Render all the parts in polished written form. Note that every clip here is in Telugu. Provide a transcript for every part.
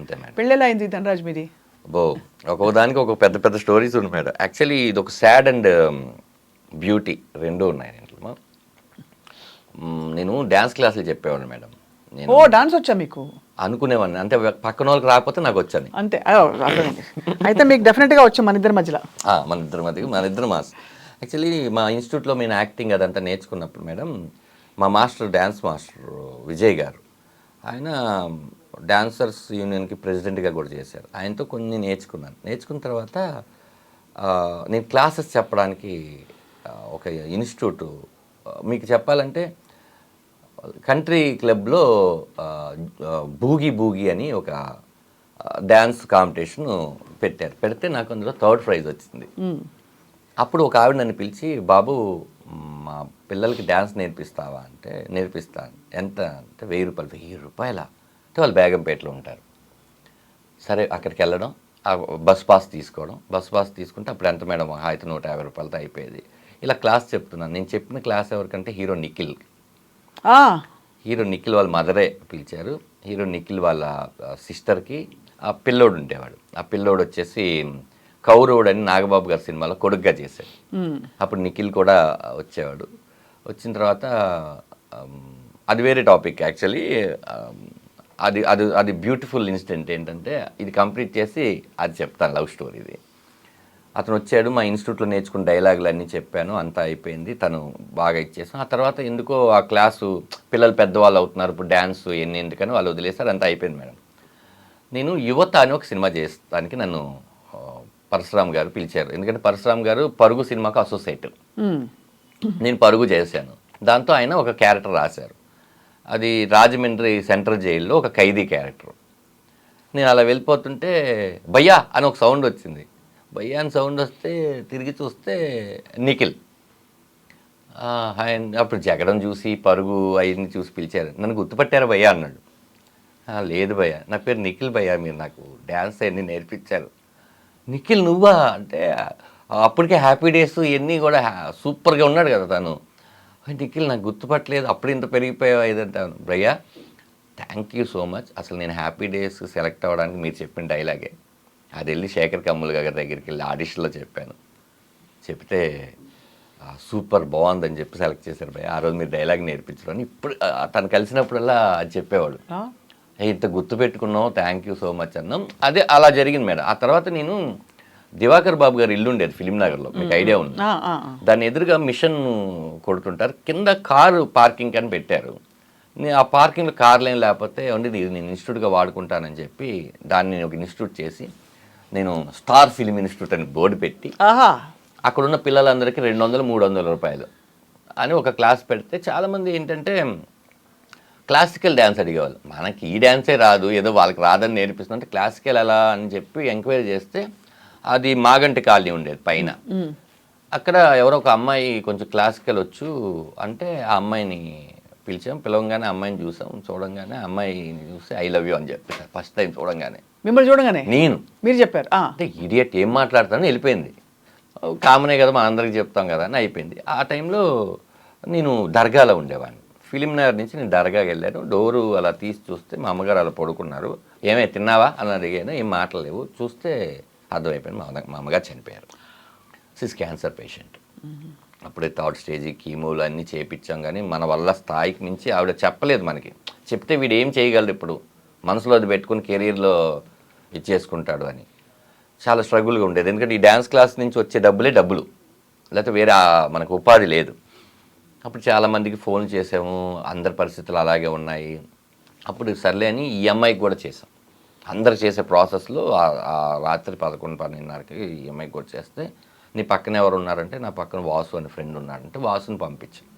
అంతే మేడం. పెళ్ళెలా అయింది ధనరాజ్ మీది? ఒక్కొక్కదానికి ఒక పెద్ద పెద్ద స్టోరీస్ ఉన్నాయి మేడం. యాక్చువల్లీ ఇది ఒక సాడ్ అండ్ బ్యూటీ రెండూ ఉన్నాయి దీంట్లో. నేను డ్యాన్స్ క్లాసులు చెప్పేవాడిని మేడం. నేను డాన్స్ వచ్చా మీకు? అనుకునేవాడిని, అంటే పక్కన వాళ్ళకి రాకపోతే నాకు వచ్చాను అంతే. అయితే మీకు డెఫినెట్గా వచ్చా మన ఇద్దరి మధ్యలో. మన ఇద్దరు మాస్. యాక్చువల్లీ మా ఇన్స్టిట్యూట్లో నేను యాక్టింగ్ అదంతా నేర్చుకున్నప్పుడు మేడం, మా మాస్టర్ డ్యాన్స్ మాస్టర్ విజయ్ గారు, ఆయన డాన్సర్స్ యూనియన్కి ప్రెసిడెంట్గా కూడా చేశారు. ఆయనతో కొన్ని నేర్చుకున్న తర్వాత నేను క్లాసెస్ చెప్పడానికి ఒక ఇన్స్టిట్యూట్, మీకు చెప్పాలంటే కంట్రీ క్లబ్లో బూగీ అని ఒక డ్యాన్స్ కాంపిటీషన్ పెడితే నాకు అందులో 3rd ప్రైజ్ వచ్చింది. అప్పుడు ఒక ఆవిడ నన్ను పిలిచి, బాబు మా పిల్లలకి డ్యాన్స్ నేర్పిస్తావా అంటే, నేర్పిస్తాను. ఎంత అంటే 1000 రూపాయలు. 1000 రూపాయల అంటే వాళ్ళు బేగంపేటలో ఉంటారు. సరే అక్కడికి వెళ్ళడం, బస్ పాస్ తీసుకుంటే అప్పుడు ఎంత మేడం, అయితే 150 రూపాయలతో అయిపోయేది. ఇలా క్లాస్ చెప్తున్నాను. నేను చెప్పిన క్లాస్ ఎవరికంటే హీరో నిఖిల్ వాళ్ళ మదరే పిలిచారు. హీరో నిఖిల్ వాళ్ళ సిస్టర్కి ఆ పిల్లోడు ఉండేవాడు. ఆ పిల్లోడు వచ్చేసి కౌరవుడు అని నాగబాబు గారి సినిమాలో కొడుగ్గా చేశాడు. అప్పుడు నిఖిల్ కూడా వచ్చేవాడు. వచ్చిన తర్వాత అది వేరే టాపిక్ యాక్చువల్లీ. అది అది అది బ్యూటిఫుల్ ఇన్సిడెంట్ ఏంటంటే, ఇది కంప్లీట్ చేసి అది చెప్తాను, లవ్ స్టోరీ ఇది. అతను వచ్చాడు, మా ఇన్స్టిట్యూట్లో నేర్చుకున్న డైలాగులు అన్నీ చెప్పాను, అంతా అయిపోయింది, తను బాగా ఇచ్చేసాం. ఆ తర్వాత ఎందుకో ఆ క్లాసు పిల్లలు పెద్దవాళ్ళు అవుతున్నారు, ఇప్పుడు డ్యాన్స్ ఎందుకని వాళ్ళు వదిలేసారు, అంతా అయిపోయింది మేడం. నేను యువత అని ఒక సినిమా చేస్తానికి నన్ను పరశురామ్ గారు పిలిచారు. ఎందుకంటే పరశురామ్ గారు పరుగు సినిమాకు అసోసియేట్, నేను పరుగు చేశాను. దాంతో ఆయన ఒక క్యారెక్టర్ రాశారు. అది రాజమండ్రి సెంట్రల్ జైల్లో ఒక ఖైదీ క్యారెక్టర్. నేను అలా వెళ్ళిపోతుంటే భయ్యా అని ఒక సౌండ్ వచ్చింది. భయ్యా అని సౌండ్ వస్తే తిరిగి చూస్తే నిఖిల్. అప్పుడు జగడం చూసి పరుగు అవన్నీ చూసి పిలిచారు. నన్ను గుర్తుపట్టారా భయ్యా అన్నాడు. లేదు భయ్యా, నా పేరు నిఖిల్ భయ్యా, మీరు నాకు డ్యాన్స్ అన్నీ నేర్పించారు. నిఖిల్ నువ్వా అంటే, అప్పటికే హ్యాపీ డేస్ ఇవన్నీ కూడా సూపర్గా ఉన్నాడు కదా తను. నిఖిల్ నాకు గుర్తుపట్టలేదు, అప్పుడు ఇంత పెరిగిపోయావు ఇదంటాను. భయ్యా థ్యాంక్ యూ సో మచ్, అసలు నేను హ్యాపీ డేస్ సెలెక్ట్ అవ్వడానికి మీరు చెప్పిన డైలాగే. అది వెళ్ళి శేఖర్ కమ్ముల్ గారి దగ్గరికి వెళ్ళి ఆడిషన్లో చెప్తే సూపర్ బాగుందని చెప్పి సెలెక్ట్ చేశారు భయ్య. ఆ రోజు మీరు డైలాగ్ నేర్పించడం అని ఇప్పుడు తను కలిసినప్పుడల్లా అది చెప్పేవాడు. ఇంత గుర్తుపెట్టుకున్నావు, థ్యాంక్ యూ సో మచ్ అన్నాం. అదే అలా జరిగింది మేడం. ఆ తర్వాత నేను దివాకర్ బాబు గారు ఇల్లు ఉండేది ఫిలిం నగర్లో, మీకు ఐడియా ఉంది. దాని ఎదురుగా మిషన్ కొడుతుంటారు, కింద కారు పార్కింగ్ అని పెట్టారు. నేను ఆ పార్కింగ్లో కార్లు ఏం లేకపోతే ఉండి ఇది నేను ఇన్స్టిట్యూట్గా వాడుకుంటానని చెప్పి దాన్ని నేను ఒక ఇన్స్టిట్యూట్ చేసి, నేను స్టార్ ఫిలిం ఇన్స్టిట్యూట్ అని బోర్డు పెట్టి అక్కడున్న పిల్లలందరికీ 200-300 రూపాయలు అని ఒక క్లాస్ పెడితే చాలామంది ఏంటంటే క్లాసికల్ డ్యాన్స్ అడిగేవాళ్ళు. మనకి ఈ డ్యాన్సే రాదు, ఏదో వాళ్ళకి రాదని నేర్పిస్తుంటే క్లాసికల్ ఎలా అని చెప్పి ఎంక్వైరీ చేస్తే అది మాగంటి కాలనీ ఉండేది పైన. అక్కడ ఎవరో ఒక అమ్మాయి కొంచెం క్లాసికల్ వచ్చు అంటే ఆ అమ్మాయిని పిలవంగానే అమ్మాయిని చూడంగానే అమ్మాయిని చూసి ఐ లవ్ యూ అని చెప్పారు ఫస్ట్ టైం చూడంగానే. మిమ్మల్ని చూడగానే మీరు చెప్పారు అంటే ఇడియట్ ఏం మాట్లాడతానని వెళ్ళిపోయింది. కామనే కదా, మన అందరికి చెప్తాం కదా అని అయిపోయింది. ఆ టైంలో నేను దర్గాలో ఉండేవాడిని. ఫిలిం నగర్ నుంచి నేను దర్గాకి వెళ్ళాను. డోరు అలా తీసి చూస్తే మా అమ్మగారు అలా పడుకున్నారు. ఏమే తిన్నావా అని అడిగాను, ఏం మాటలేవు. చూస్తే అర్థమైపోయింది మా అమ్మగారు చనిపోయారు. Cancer patient. అప్పుడే 3rd స్టేజ్ కీమోలు అన్నీ చేయించాం, కానీ మన వల్ల స్థాయికి మించి ఆవిడ చెప్పలేదు మనకి. చెప్తే వీడు ఏం చేయగలడు ఇప్పుడు, మనసులో అది పెట్టుకుని కెరీర్లో ఇచ్చేసుకుంటాడు అని చాలా స్ట్రగుల్గా ఉండేది. ఎందుకంటే ఈ డ్యాన్స్ క్లాస్ నుంచి వచ్చే డబ్బులు, లేకపోతే వేరే మనకు ఉపాధి లేదు. అప్పుడు చాలామందికి ఫోన్ చేసాము, అందరి పరిస్థితులు అలాగే ఉన్నాయి. అప్పుడు సర్లే అని ఈ అమ్మాయికి కూడా చేసాం. అందరు చేసే ప్రాసెస్లో రాత్రి 11-12:30కి ఈ అమ్మాయికి కూడా చేస్తే, నీ పక్కన ఎవరు ఉన్నారంటే నా పక్కన వాసు అనే ఫ్రెండ్ ఉన్నాడంటే వాసుని పంపించాను.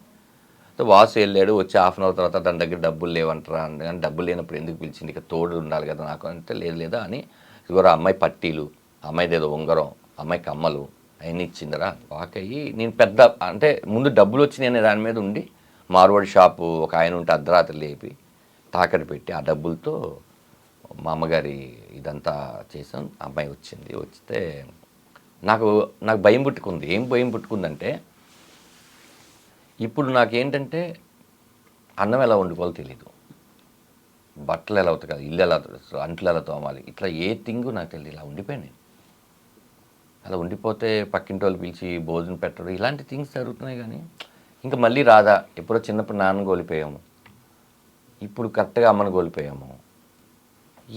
వాసు వెళ్ళాడు. వచ్చి హాఫ్ అన్ అవర్ తర్వాత దాని దగ్గర డబ్బులు లేవంటారా అని, డబ్బులు లేనప్పుడు ఎందుకు పిలిచింది, ఇక తోడు ఉండాలి కదా నాకు అంటే, లేదా అని ఇదిగోరా అమ్మాయి పట్టీలు, అమ్మాయిది ఏదో ఉంగరం, అమ్మాయి కమ్మలు అవన్నీ ఇచ్చిందిరా. వాకయ్యి నేను పెద్ద అంటే ముందు డబ్బులు వచ్చినాయి అనే దాని మీద ఉండి మార్వాడి షాపు ఒక ఆయన ఉంటే అర్ధరాత్రి లేపి తాకట్టు పెట్టి ఆ డబ్బులతో మా అమ్మగారి ఇదంతా చేసాం. అమ్మాయి వచ్చింది. వస్తే నాకు భయం పుట్టుకుంది. ఏం భయం పుట్టుకుందంటే, ఇప్పుడు నాకేంటంటే అన్నం ఎలా వండుకోవాలో తెలీదు, బట్టలు ఎలా ఉతకాలి, ఇల్లు ఎలా అంట్లు ఎలా తోమాలి, ఇట్లా ఏ థింగు నాకు తెలియదు. ఇలా ఉండిపోయాను. అలా ఉండిపోతే పక్కింటి వాళ్ళు పిలిచి భోజనం పెట్టడం ఇలాంటి థింగ్స్ జరుగుతున్నాయి. కానీ ఇంకా మళ్ళీ రాదా, ఎప్పుడో చిన్నప్పుడు నాన్న కోల్పోయాము, ఇప్పుడు కరెక్ట్గా అమ్మను కోల్పోయాము.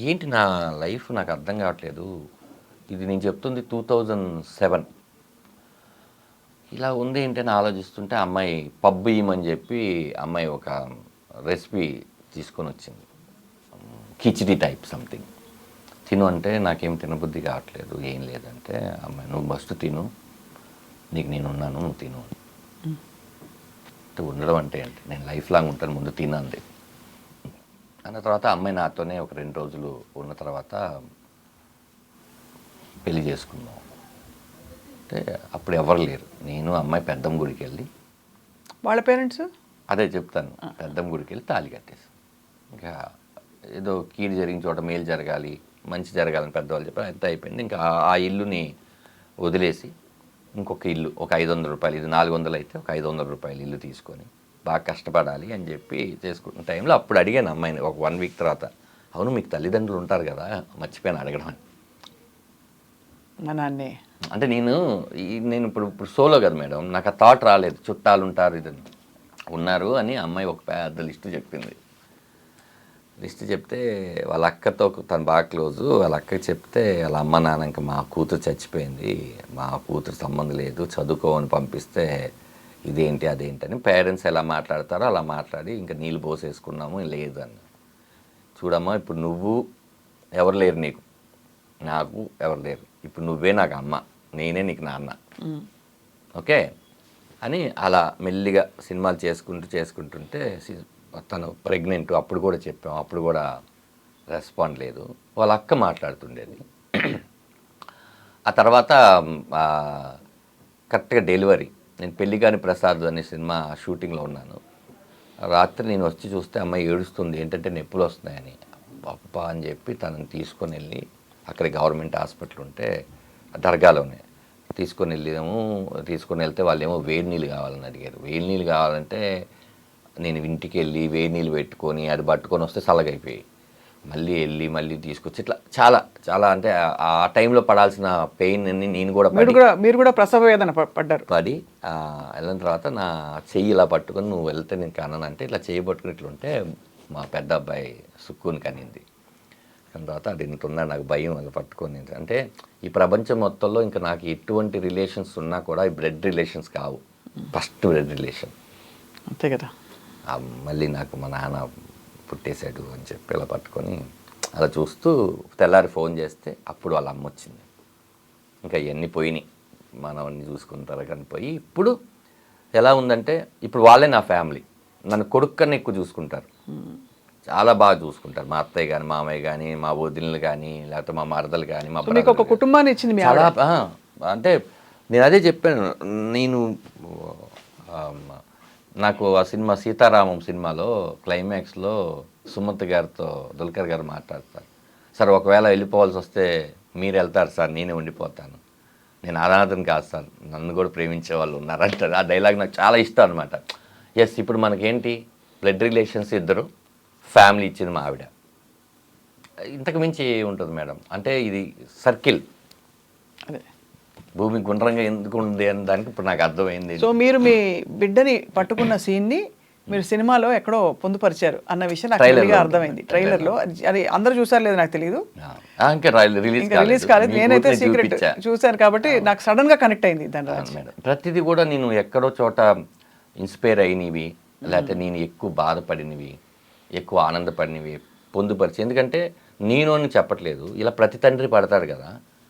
ఏంటి నా లైఫ్ నాకు అర్థం కావట్లేదు. ఇది నేను చెప్తుంది 2007. ఇలా ఉంది ఏంటని ఆలోచిస్తుంటే అమ్మాయి పబ్బు ఇయ్యమని చెప్పి అమ్మాయి ఒక రెసిపీ తీసుకొని వచ్చింది. Khichdi type something. తిను అంటే నాకేం తినబుద్ధి కావట్లేదు, ఏం లేదంటే అమ్మాయి నువ్వు ఫస్ట్ తిను, నీకు నేను ఉన్నాను, నువ్వు తిను అంటే ఉండడం అంటే ఏంటి, నేను లైఫ్ లాంగ్ ఉంటాను, ముందు తినంది. అన్న తర్వాత అమ్మాయి నాతోనే ఒక 2 రోజులు ఉన్న తర్వాత పెళ్లి చేసుకున్నాం. అంటే అప్పుడు ఎవరు లేరు, నేను అమ్మాయి పెద్దమ్మ గుడికి వెళ్ళి, వాళ్ళ పేరెంట్స్ అదే చెప్తాను, పెద్దమ్మ గుడికి వెళ్ళి తాళి కట్టేసి, ఇంకా ఏదో కీడు జరిగిన చోట మేలు జరగాలి, మంచి జరగాలని పెద్దవాళ్ళు చెప్పారు. అంత అయిపోయింది. ఇంకా ఆ ఇల్లుని వదిలేసి ఇంకొక ఇల్లు ఒక 500 రూపాయలు, ఇది 400 అయితే ఒక 500 రూపాయలు ఇల్లు తీసుకొని బాగా కష్టపడాలి అని చెప్పి చేసుకుంటున్న టైంలో అప్పుడు అడిగాను అమ్మాయిని ఒక 1 వీక్ తర్వాత, అవును మీకు తల్లిదండ్రులు ఉంటారు కదా, మర్చిపోయాను అడగడం అని. మా నాన్నే అంటే నేను ఇప్పుడు సోలో కదా మేడం, నాకు ఆ థాట్ రాలేదు, చుట్టాలు ఉంటారు ఇదని ఉన్నారు అని. అమ్మాయి ఒక పెద్ద లిస్టు చెప్పింది. లిస్ట్ చెప్తే వాళ్ళ అక్కతో తను బాగా క్లోజు, వాళ్ళ అక్కకి చెప్తే వాళ్ళ అమ్మ నాన్న ఇంకా మా కూతురు చచ్చిపోయింది, మా కూతురు సంబంధం లేదు, చదువుకోమని పంపిస్తే ఇదేంటి అదేంటి అని పేరెంట్స్ ఎలా మాట్లాడతారో అలా మాట్లాడి ఇంకా నీళ్ళు పోసేసుకున్నాము. లేదు అని, చూడమ్మా ఇప్పుడు నువ్వు ఎవరు లేరు, నీకు నాకు ఎవరు లేరు, ఇప్పుడు నువ్వే నాకు అమ్మ, నేనే నీకు నాన్న, ఓకే అని అలా మెల్లిగా సినిమాలు చేసుకుంటుంటే తను ప్రెగ్నెంట్, అప్పుడు కూడా చెప్పాం, అప్పుడు కూడా రెస్పాండ్ లేదు. వాళ్ళ అక్క మాట్లాడుతుండేది. ఆ తర్వాత కరెక్ట్గా డెలివరీ, నేను పెళ్ళిగాని ప్రసాద్ అనే సినిమా షూటింగ్లో ఉన్నాను. రాత్రి నేను వచ్చి చూస్తే అమ్మాయి ఏడుస్తుంది, ఏంటంటే నొప్పులు వస్తున్నాయని. అప్ప అని చెప్పి తనని తీసుకొని వెళ్ళి అక్కడ గవర్నమెంట్ హాస్పిటల్ ఉంటే దర్గాలోనే తీసుకొని వెళ్తే వాళ్ళు ఏమో వేడి నీళ్ళు కావాలని అడిగారు. వేడి నీళ్ళు కావాలంటే నేను ఇంటికి వెళ్ళి వేడి నీళ్ళు పెట్టుకొని అది పట్టుకొని వస్తే చల్లగైపోయాయి. మళ్ళీ వెళ్ళి మళ్ళీ తీసుకొచ్చి ఇట్లా చాలా చాలా అంటే ఆ టైంలో పడాల్సిన పెయిన్ అన్ని నేను కూడా మీరు కూడా ప్రసవ వేదన పడ్డారు. పడి వెళ్ళిన తర్వాత నా చెయ్యి ఇలా పట్టుకొని నువ్వు వెళ్తే నేను కన్నానంటే ఇట్లా చెయ్యి పట్టుకుని ఇట్లుంటే మా పెద్ద అబ్బాయి సుక్కుని కనింది. దాని తర్వాత అది ఇంటున్నా నాకు భయం అలా పట్టుకొని. అంటే ఈ ప్రపంచం మొత్తంలో ఇంకా నాకు ఎటువంటి రిలేషన్స్ ఉన్నా కూడా ఈ బ్లడ్ రిలేషన్స్ కావు, ఫస్ట్ బ్లడ్ రిలేషన్ అంతే కదా. మళ్ళీ నాకు మా నాన్న పుట్టేశాడు అని చెప్పి ఇలా పట్టుకొని అలా చూస్తూ తెల్లారి ఫోన్ చేస్తే అప్పుడు వాళ్ళ అమ్మ వచ్చింది. ఇంకా ఇవన్నీ పోయినాయి, మనవన్నీ చూసుకుంటారు కానీ పోయి. ఇప్పుడు ఎలా ఉందంటే ఇప్పుడు వాళ్ళే నా ఫ్యామిలీ, నన్ను కొడుకు కన్నా ఎక్కువ చూసుకుంటారు, చాలా బాగా చూసుకుంటారు. మా అత్తయ్య కానీ మామయ్య కానీ మా వదినలు కానీ లేకపోతే మా మరదలు కానీ మా మీకు ఒక కుటుంబాన్ని ఇచ్చింది చాలా. అంటే నేను అదే చెప్పాను, నేను నాకు ఆ సినిమా సీతారామం సినిమాలో క్లైమాక్స్లో సుమంత్ గారితో దుల్కర్ గారు మాట్లాడతారు, సార్ ఒకవేళ వెళ్ళిపోవాల్సి వస్తే మీరు వెళ్తారు సార్, నేనే ఉండిపోతాను, నేను అనాథను కాదు సార్, నన్ను కూడా ప్రేమించే వాళ్ళు ఉన్నారంటారు. ఆ డైలాగ్ నాకు చాలా ఇష్టం అనమాట. ఎస్, ఇప్పుడు మనకేంటి బ్లడ్ రిలేషన్స్ ఇద్దరు, ఫ్యామిలీ ఇచ్చింది మా ఆవిడ, ఇంతకు మించి ఉంటుంది మేడం. అంటే ఇది సర్కిల్, అదే భూమి గుండ్రంగా ఎందుకు ఉంది అని దానికి ఇప్పుడు నాకు అర్థమైంది. సో మీరు మీ బిడ్డని పట్టుకున్న సీన్ని మీరు సినిమాలో ఎక్కడో పొందుపరిచారు అన్న విషయం నాకు క్లియర్గా అర్థమైంది. ట్రైలర్లో అది అందరూ చూసారు లేదు నాకు తెలియదు, రిలీజ్ కాలేదు, నేనైతే సీక్రెట్ చూశాను కాబట్టి నాకు సడన్ గా కనెక్ట్ అయింది ధనరాజ్. మేడం ప్రతిదీ కూడా నేను ఎక్కడో చోట ఇన్స్పైర్ అయినవి, లేకపోతే నేను ఎక్కువ బాధపడినవి, ఎక్కువ ఆనందపడినవి పొందుపరిచి, ఎందుకంటే నేను అని చెప్పట్లేదు, ఇలా ప్రతి తండ్రి పడతాడు కదా,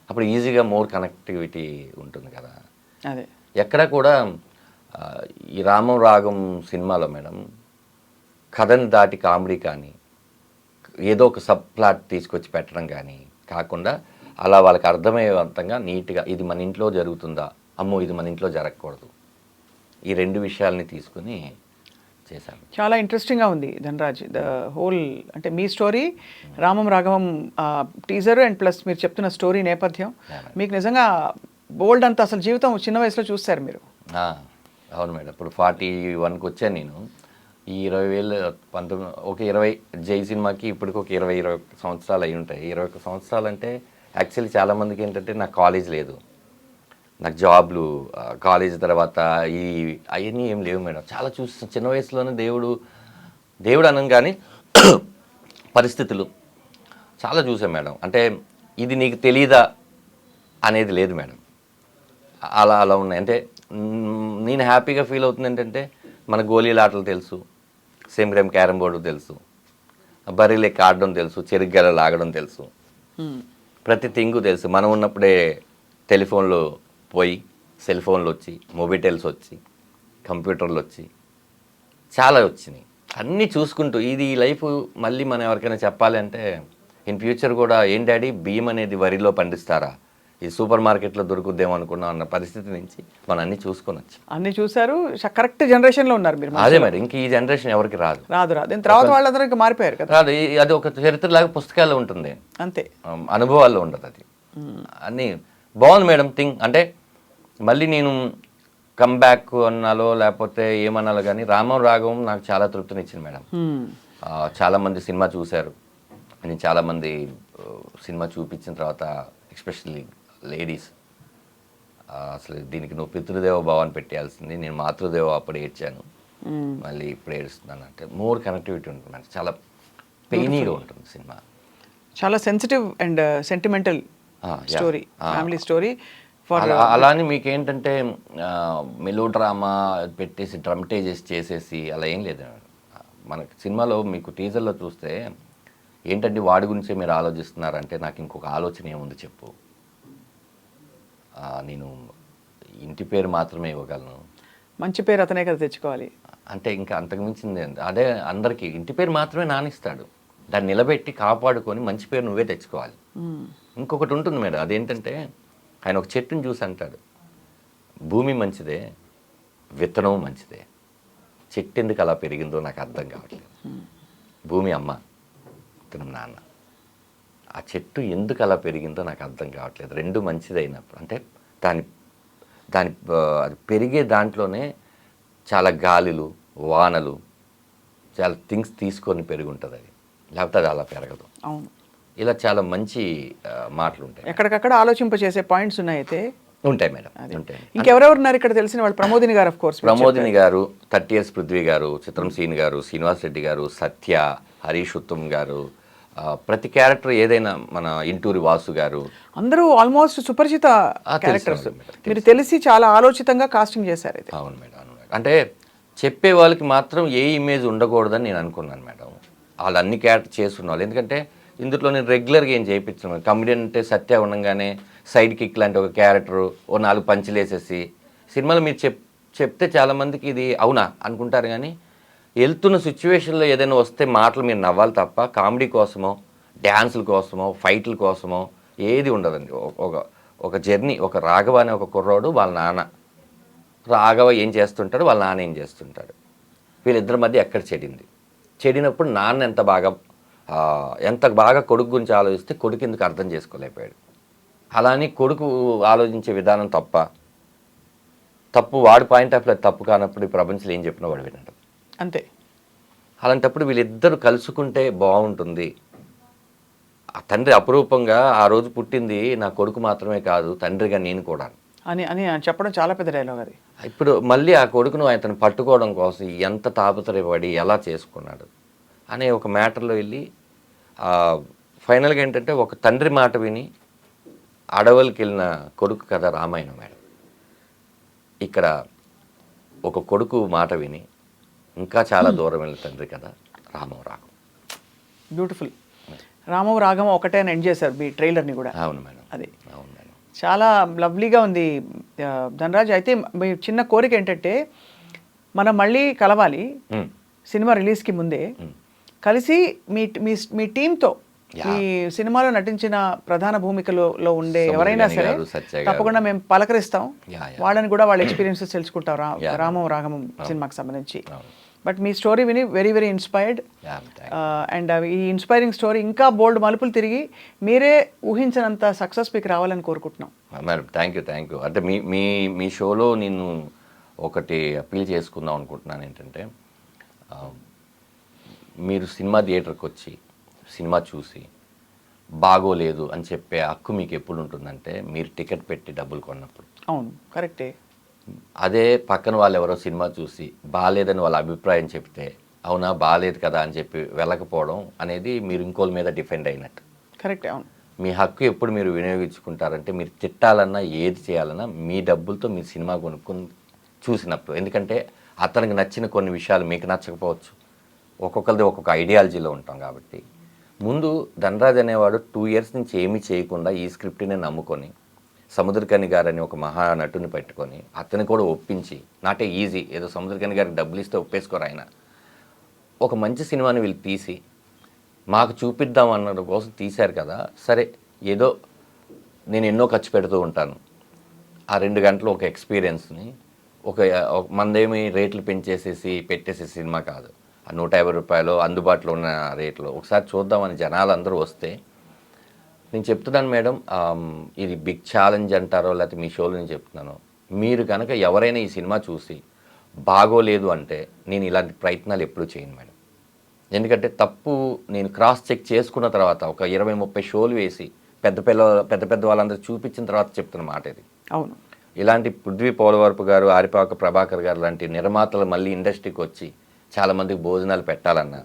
అప్పుడు ఈజీగా మోర్ కనెక్టివిటీ ఉంటుంది కదా. అదే ఎక్కడ కూడా ఈ రామం రాగం సినిమాలో మేడం కథని దాటి కామెడీ కానీ ఏదో ఒక సబ్ ప్లాట్ తీసుకొచ్చి పెట్టడం కానీ కాకుండా అలా వాళ్ళకి అర్థమయ్యేవంతంగా నీట్గా ఇది మన ఇంట్లో జరుగుతుందా, అమ్మో ఇది మన ఇంట్లో జరగకూడదు, ఈ 2 విషయాల్ని తీసుకుని చేశాను. చాలా ఇంట్రెస్టింగ్గా ఉంది ధనరాజ్, ద హోల్ అంటే మీ story, Ramam Raghavam teaser and plus మీరు చెప్తున్న స్టోరీ నేపథ్యం, మీకు నిజంగా బోల్డ్ అంత అసలు జీవితం చిన్న వయసులో చూస్తారు మీరు. అవును మేడం, ఇప్పుడు 41కి వచ్చాను నేను. ఈ 20,000 ఒక 20 జై సినిమాకి ఇప్పటికి ఒక 20 సంవత్సరాలు అయి ఉంటాయి. 21 సంవత్సరాలు అంటే యాక్చువల్లీ చాలామందికి ఏంటంటే నాకు కాలేజ్ లేదు, నాకు జాబ్లు, కాలేజ్ తర్వాత అవన్నీ ఏం లేవు మేడం. చాలా చూసి చిన్న వయసులోనే దేవుడు అనం కానీ పరిస్థితులు చాలా చూసాం మేడం. అంటే ఇది నీకు తెలీదా అనేది లేదు మేడం. అలా ఉన్నాయి. అంటే నేను హ్యాపీగా ఫీల్ అవుతుంది ఏంటంటే మన గోళీల ఆటలు తెలుసు, సేమ్ గేమ్ క్యారమ్ బోర్డు తెలుసు, బర్రెలెక్కి ఆడడం తెలుసు, చెరుగ్గల లాగడం తెలుసు, ప్రతి థింగు తెలుసు. మనం ఉన్నప్పుడే టెలిఫోన్లు పోయి సెల్ ఫోన్లు వచ్చి, మొబైటెల్స్ వచ్చి, కంప్యూటర్లు వచ్చి చాలా వచ్చినాయి. అన్నీ చూసుకుంటూ ఈ లైఫ్ మళ్ళీ మనం ఎవరికైనా చెప్పాలి అంటే ఇన్ ఫ్యూచర్ కూడా ఏం డాడీ బియ్యం అనేది వరిలో పండిస్తారా, ఇది సూపర్ మార్కెట్లో దొరుకుద్దేమో అనుకున్నాం అన్న పరిస్థితి నుంచి మనం అన్ని చూసుకొనొచ్చు. అన్ని చూసారు, కరెక్ట్ జనరేషన్లో ఉన్నారు మీరు. అదే మరి ఇంక ఈ జనరేషన్ ఎవరికి రాదు. దీని తర్వాత వాళ్ళందరూ ఇంకా మారిపోయారు కదా. రాదు. అది ఒక చరిత్రలాగా పుస్తకాల్లో ఉంటుంది, అంతే, అనుభవాల్లో ఉండదు. అది అన్నీ బాగుంది మేడం థింగ్. అంటే మళ్ళీ నేను కమ్బ్యాక్ అన్నాలో లేకపోతే ఏమన్నాలో కానీ రామం రాఘవం నాకు చాలా తృప్తినిచ్చింది మేడం. చాలామంది సినిమా చూశారు, నేను చాలామంది సినిమా చూపించిన తర్వాత ఎస్పెషల్లీ లేడీస్ అసలు దీనికి నువ్వు పితృదేవ భావాన్ని పెట్టేయాల్సింది, నేను మాతృదేవ అప్పుడు ఏడ్చాను, మళ్ళీ ఇప్పుడు ఏడుస్తున్నాను అంటే మోర్ కనెక్టివిటీ ఉంటుంది మేడం. చాలా పెయినీగా ఉంటుంది సినిమా. చాలా sensitive and sentimental story, family story. అలానే మీకేంటంటే మెలో డ్రామా పెట్టేసి డ్రమటైజెస్ చేసేసి అలా ఏం లేదు మనకి సినిమాలో. మీకు టీజర్లో చూస్తే ఏంటంటే వాడి గురించే మీరు ఆలోచిస్తున్నారంటే నాకు ఇంకొక ఆలోచన ఏముంది చెప్పు, నేను ఇంటి పేరు మాత్రమే ఇవ్వగలను, మంచి పేరు అతనే కదా తెచ్చుకోవాలి అంటే ఇంకా అంతకు మించింది అదే. అందరికీ ఇంటి పేరు మాత్రమే నానిస్తాడు, దాన్ని నిలబెట్టి కాపాడుకొని మంచి పేరు నువ్వే తెచ్చుకోవాలి. ఇంకొకటి ఉంటుంది మేడం, అదేంటంటే ఆయన ఒక చెట్టుని చూసి అంటాడు, భూమి మంచిదే, విత్తనం మంచిదే, చెట్టు ఎందుకు అలా పెరిగిందో నాకు అర్థం కావట్లేదు. భూమి అమ్మ, విత్తనం నాన్న, ఆ చెట్టు ఎందుకు అలా పెరిగిందో నాకు అర్థం కావట్లేదు. రెండు మంచిదైనప్పుడు అంటే దాని అది పెరిగే దాంట్లోనే చాలా గాలులు, వానలు, చాలా థింగ్స్ తీసుకొని పెరిగి ఉంటుంది అది, లేకపోతే అది అలా పెరగదు. అవును, ఇలా చాలా మంచి మాటలు ఉంటాయి. ఎక్కడికక్కడ ఆలోచింపచేసే పాయింట్స్ ఉన్నాయితే ఉంటాయి మేడం, ఉంటాయి. ఇంకెవరెవరు ఉన్నారు ఇక్కడ తెలిసిన వాళ్ళు? ప్రమోదిని గారు, ఆఫ్ కోర్స్ ప్రమోదిని గారు, 30 years పృథ్వీ గారు, చిత్రం సీన్ గారు, శ్రీనివాస్ రెడ్డి గారు, సత్య, హరీష్ ఉత్తమ్ గారు, ప్రతి క్యారెక్టర్ ఏదైనా మన ఇంటూరి వాసు గారు, అందరూ ఆల్మోస్ట్ సుపరిచిత క్యారెక్టర్స్. మీరు తెలిసి చాలా ఆలోచితంగా కాస్టింగ్ చేశారు అయితే. అవును మేడం, అవును మేడం. అంటే చెప్పే వాళ్ళకి మాత్రం ఏ ఇమేజ్ ఉండకూడదని నేను అనుకున్నాను మేడం. వాళ్ళు అన్ని క్యారెక్టర్ చేస్తున్న వాళ్ళు, ఎందుకంటే ఇందులో నేను రెగ్యులర్గా ఏం చేయించాను. కమెడియన్ అంటే సత్య ఉండగానే సైడ్ కిక్ లాంటి ఒక క్యారెక్టరు, ఓ 4 పంచులు వేసేసి సినిమాలో మీరు చెప్తే చాలామందికి ఇది అవునా అనుకుంటారు. కానీ వెళ్తున్న సిచ్యువేషన్లో ఏదైనా వస్తే మాటలు మీరు నవ్వాలి తప్ప కామెడీ కోసమో, డ్యాన్సుల కోసమో, ఫైట్ల కోసమో ఏది ఉండదండి. ఒక జర్నీ, ఒక రాఘవ అనే ఒక కుర్రాడు, వాళ్ళ నాన్న రాఘవ ఏం చేస్తుంటాడు, వాళ్ళ నాన్న ఏం చేస్తుంటాడు, వీళ్ళిద్దరి మధ్య ఎక్కడ చెడినప్పుడు నాన్న ఎంత బాగా కొడుకు గురించి ఆలోచిస్తే కొడుకు ఎందుకు అర్థం చేసుకోలేకపోయాడు. అలానే కొడుకు ఆలోచించే విధానం తప్పు వాడి పాయింట్ ఆఫ్ వ్యూ తప్పు కానప్పుడు ఈ ప్రపంచంలో ఏం చెప్పినా వాడు వినడం అంతే. అలాంటప్పుడు వీళ్ళిద్దరు కలుసుకుంటే బాగుంటుంది. ఆ తండ్రి అపురూపంగా ఆ రోజు పుట్టింది నా కొడుకు మాత్రమే కాదు, తండ్రిగా నేను కూడా అని చెప్పడం చాలా పెద్ద డైలాగ్ అది. ఇప్పుడు మళ్ళీ ఆ కొడుకును అతను పట్టుకోవడం కోసం ఎంత తాపత్రయపడి ఎలా చేసుకున్నాడు అనే ఒక మ్యాటర్లో వెళ్ళి ఫైనల్గా ఏంటంటే ఒక తండ్రి మాట విని అడవులకి వెళ్ళిన కొడుకు కథ రామాయణం మేడం. ఇక్కడ ఒక కొడుకు మాట విని ఇంకా చాలా దూరం వెళ్ళిన తండ్రి కథ రామం రాఘవం. బ్యూటిఫుల్. రామం రాఘవం ఒకటే అని ఎండ్ చేశారు మీ ట్రైలర్ని కూడా. అవును మేడం, అది అవును మేడం, చాలా లవ్లీగా ఉంది. ధనరాజ్, అయితే మీ చిన్న కోరిక ఏంటంటే మనం మళ్ళీ కలవాలి సినిమా రిలీజ్కి ముందే, కలిసి మీ టీంతో ఈ సినిమాలో నటించిన ప్రధాన భూమికలో ఉండే ఎవరైనా సరే తప్పకుండా మేము పలకరిస్తాం, వాళ్ళని కూడా వాళ్ళ ఎక్స్పీరియన్సెస్ తెలుసుకుంటాం రామం రాఘవం సినిమాకి సంబంధించి. బట్ మీ స్టోరీ విని వెరీ వెరీ ఇన్స్పైర్డ్. అండ్ ఈ ఇన్స్పైరింగ్ స్టోరీ ఇంకా బోల్డ్ మలుపులు తిరిగి మీరే ఊహించినంత సక్సెస్ మీకు రావాలని కోరుకుంటున్నాం. Madam thank you. అంటే మీ షోలో నేను ఒకటి అప్పీల్ చేసుకుందాం అనుకుంటున్నాను ఏంటంటే మీరు సినిమా థియేటర్కి వచ్చి సినిమా చూసి బాగోలేదు అని చెప్పే హక్కు మీకు ఎప్పుడు ఉంటుందంటే మీరు టికెట్ పెట్టి డబ్బులు కొన్నప్పుడు. అవును, కరెక్టే. అదే పక్కన వాళ్ళు ఎవరో సినిమా చూసి బాగాలేదని వాళ్ళ అభిప్రాయం చెప్తే అవునా బాగాలేదు కదా అని చెప్పి వెళ్ళకపోవడం అనేది మీరు ఇంకోళ్ళ మీద డిఫెండ్ అయినట్టు. కరెక్టే. అవును. మీ హక్కు ఎప్పుడు మీరు వినియోగించుకుంటారంటే మీరు తిట్టాలన్నా ఏది చేయాలన్నా మీ డబ్బులతో మీరు సినిమా కొనుక్కొని చూసినప్పుడు. ఎందుకంటే అతనికి నచ్చిన కొన్ని విషయాలు మీకు నచ్చకపోవచ్చు, ఒక్కొక్కరిది ఒక్కొక్క ఐడియాలజీలో ఉంటాం కాబట్టి. ముందు ధనరాజ్ అనేవాడు 2 ఇయర్స్ నుంచి ఏమీ చేయకుండా ఈ స్క్రిప్ట్ని నమ్ముకొని సముద్రకని గారని ఒక మహా నటుని పెట్టుకొని అతన్ని కూడా ఒప్పించి, నాటే ఈజీ ఏదో సముద్రకని గారికి డబ్బులు ఇస్తే ఒప్పేసుకోరు ఆయన, ఒక మంచి సినిమాని వీళ్ళు తీసి మాకు చూపిద్దాం అన్న కోసం తీశారు కదా. సరే ఏదో నేను ఎన్నో ఖర్చు పెడుతూ ఉంటాను, ఆ 2 గంటలు ఒక ఎక్స్పీరియన్స్ని మందేమి రేట్లు పెంచేసేసి పెట్టేసే సినిమా కాదు. ఆ 150 రూపాయలు అందుబాటులో ఉన్న రేట్లో ఒకసారి చూద్దామని జనాలు అందరూ వస్తే నేను చెప్తున్నాను మేడం, ఇది బిగ్ ఛాలెంజ్ అంటారో లేకపోతే మీ షోలో నేను చెప్తున్నాను, మీరు కనుక ఎవరైనా ఈ సినిమా చూసి బాగోలేదు అంటే నేను ఇలాంటి ప్రయత్నాలు ఎప్పుడూ చేయను మేడం. ఎందుకంటే తప్పు నేను క్రాస్ చెక్ చేసుకున్న తర్వాత ఒక 20-30 షోలు వేసి పెద్ద వాళ్ళందరూ చూపించిన తర్వాత చెప్తున్న మాట ఇది. అవును. ఇలాంటి పృథ్వీ పోలవరపు గారు, ఆరిపాక ప్రభాకర్ గారు లాంటి నిర్మాతలు మళ్ళీ ఇండస్ట్రీకి వచ్చి చాలామందికి భోజనాలు పెట్టాలన్నా,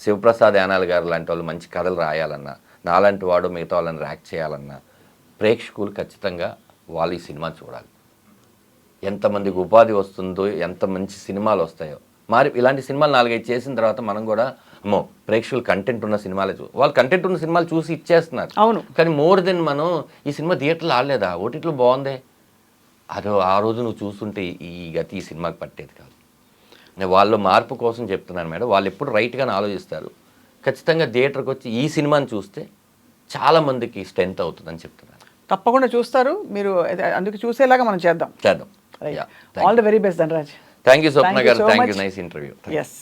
శివప్రసాద్ యానాల్ గారు లాంటి వాళ్ళు మంచి కథలు రాయాలన్నా, నాలాంటి వాడు మిగతా వాళ్ళని ర్యాక్ చేయాలన్నా ప్రేక్షకులు ఖచ్చితంగా వాళ్ళు ఈ సినిమా చూడాలి. ఎంతమందికి ఉపాధి వస్తుందో, ఎంత మంచి సినిమాలు వస్తాయో. మరి ఇలాంటి సినిమాలు 4-5 చేసిన తర్వాత మనం కూడా అమ్మో ప్రేక్షకులు కంటెంట్ ఉన్న సినిమాలే వాళ్ళు కంటెంట్ ఉన్న సినిమాలు చూసి ఇచ్చేస్తున్నారు. అవును. కానీ మోర్ దెన్ మనం ఈ సినిమా థియేటర్లో ఆడలేదా, ఓటీటీలో బాగుందే, అదో ఆ రోజు నువ్వు చూస్తుంటే ఈ గతి ఈ సినిమాకి పట్టేది కాదు. వాళ్ళు మార్పు కోసం చెప్తున్నాను మేడం. వాళ్ళు ఎప్పుడు రైట్గానే ఆలోచిస్తారు. ఖచ్చితంగా థియేటర్కి వచ్చి ఈ సినిమాని చూస్తే చాలామందికి స్ట్రెంత్ అవుతుందని చెప్తున్నాను. తప్పకుండా చూస్తారు మీరు, అందుకు చూసేలాగా మనం చేద్దాం. చేద్దాం. All the very best Dhanraj. Thank you Swapna garu, thank you, nice interview. Yes.